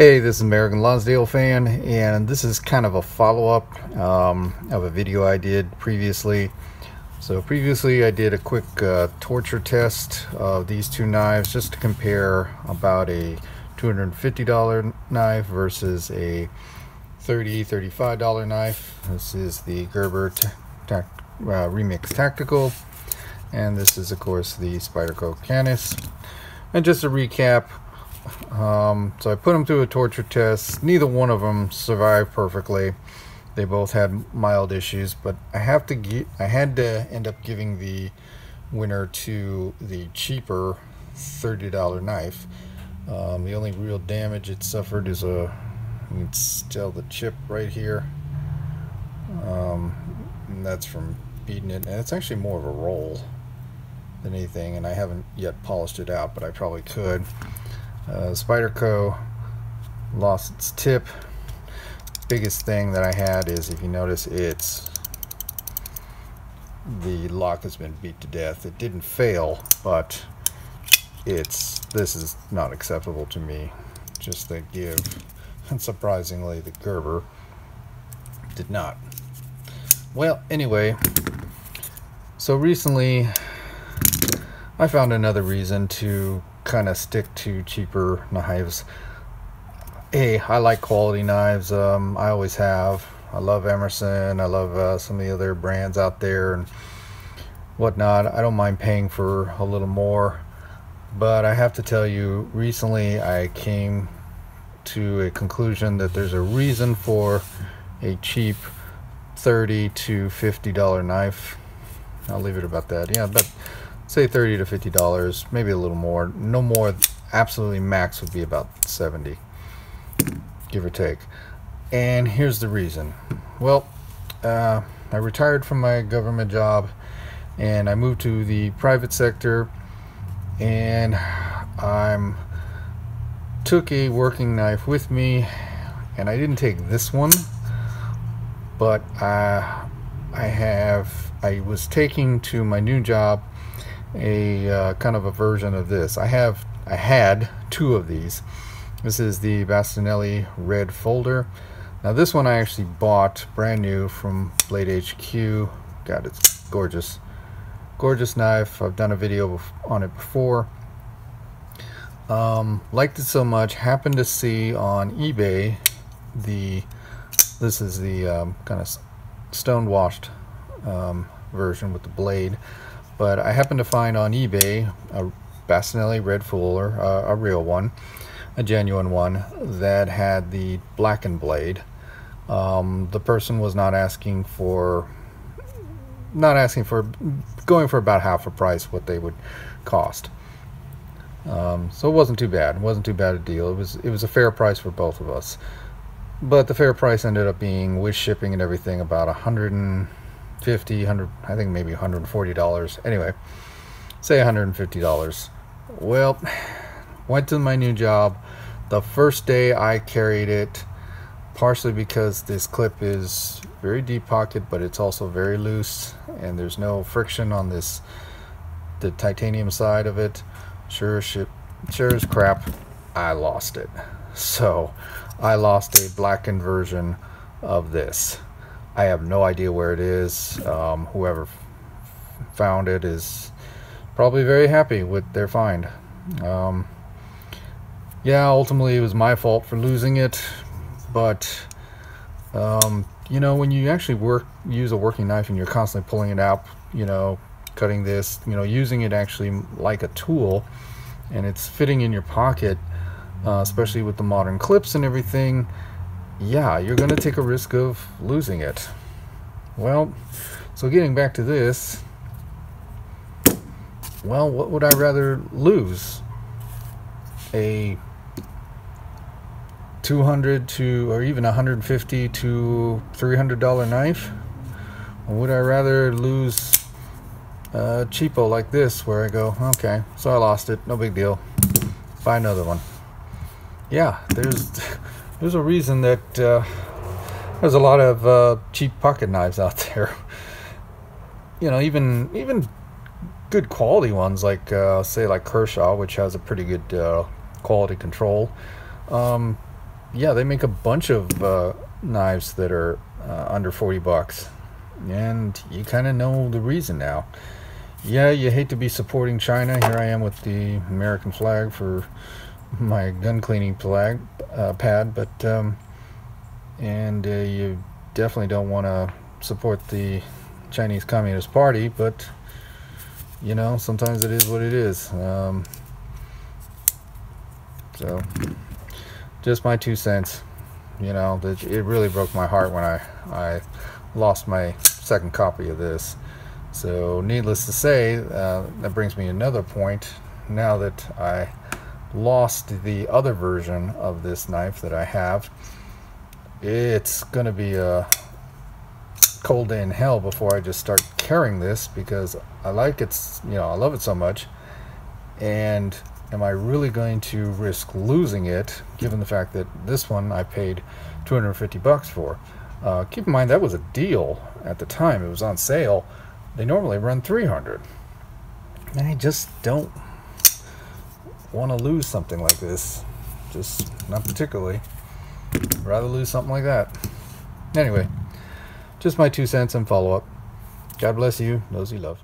Hey, this is American Lonsdale Fan, and this is kind of a follow-up of a video I did previously. So previously I did a quick torture test of these two knives just to compare about a $250 knife versus a $35 knife. This is the Gerber Remix Tactical, and this is of course the Spyderco Canis. And just to recap, so I put them through a torture test. Neither one of them survived perfectly. They both had mild issues, but I had to end up giving the winner to the cheaper $30 knife. The only real damage it suffered is you can tell the chip right here, and that's from beating it, and it's actually more of a roll than anything, and I haven't yet polished it out, but I probably could. Spyderco lost its tip. Biggest thing that I had is, if you notice, the lock has been beat to death. It didn't fail, but this is not acceptable to me. Just the give, and surprisingly the Gerber did not. Well, anyway, so recently I found another reason to kind of stick to cheaper knives. Hey, I like quality knives. I always have. I love Emerson. I love some of the other brands out there and whatnot. I don't mind paying for a little more, but I have to tell you, recently I came to a conclusion that there's a reason for a cheap $30 to $50 knife. I'll leave it about that. Yeah, but say $30 to $50, maybe a little more. No more. Absolutely max would be about $70, give or take. And here's the reason. Well, I retired from my government job and I moved to the private sector, and I took a working knife with me, and I didn't take this one, but I was taking to my new job a kind of a version of this. I had two of these. This is the Bastianelli Red Folder. Now this one I actually bought brand new from Blade HQ. God, it's gorgeous, gorgeous knife. I've done a video on it before. Liked it so much, happened to see on eBay this is the kind of stone washed version with the blade. But I happened to find on eBay a Bastianelli Red Folder, a real one, a genuine one, that had the blackened blade. The person was not asking for going for about half a price what they would cost. So it wasn't too bad. It wasn't too bad a deal. It was a fair price for both of us. But the fair price ended up being, with shipping and everything, about $150, I think maybe $140. Anyway, say $150. Well, went to my new job. The first day I carried it, partially because this clip is very deep pocket, but it's also very loose, and there's no friction on the titanium side of it. Sure as crap, I lost it. So I lost a blackened version of this. I have no idea where it is. Whoever found it is probably very happy with their find. Yeah, ultimately it was my fault for losing it, but you know, when you actually use a working knife and you're constantly pulling it out, you know, cutting this, you know, using it actually like a tool, and it's fitting in your pocket, especially with the modern clips and everything, yeah, you're gonna take a risk of losing it. Well, so getting back to this, well, what would I rather lose? A $200 to, or even $150 to $300 knife? Or would I rather lose a cheapo like this, where I go, okay, so I lost it, no big deal, buy another one? Yeah, there's a reason that there's a lot of cheap pocket knives out there. You know, even good quality ones like say like Kershaw, which has a pretty good quality control. yeah, they make a bunch of knives that are under 40 bucks. And you kind of know the reason now. Yeah, you hate to be supporting China. Here I am with the American flag for my gun cleaning pad, but and you definitely don't want to support the Chinese Communist Party, but you know, sometimes it is what it is. So just my 2 cents. You know, that it really broke my heart when I lost my second copy of this. So needless to say, that brings me another point. Now that I lost the other version of this knife that I have, it's gonna be a cold day in hell before I just start carrying this, because I like it, you know, I love it so much. And am I really going to risk losing it, given the fact that this one I paid 250 bucks for? Keep in mind that was a deal at the time. It was on sale. They normally run 300. And I just don't want to lose something like this. Just not particularly. I'd rather lose something like that. Anyway, just my 2 cents and follow up. God bless you, those you love.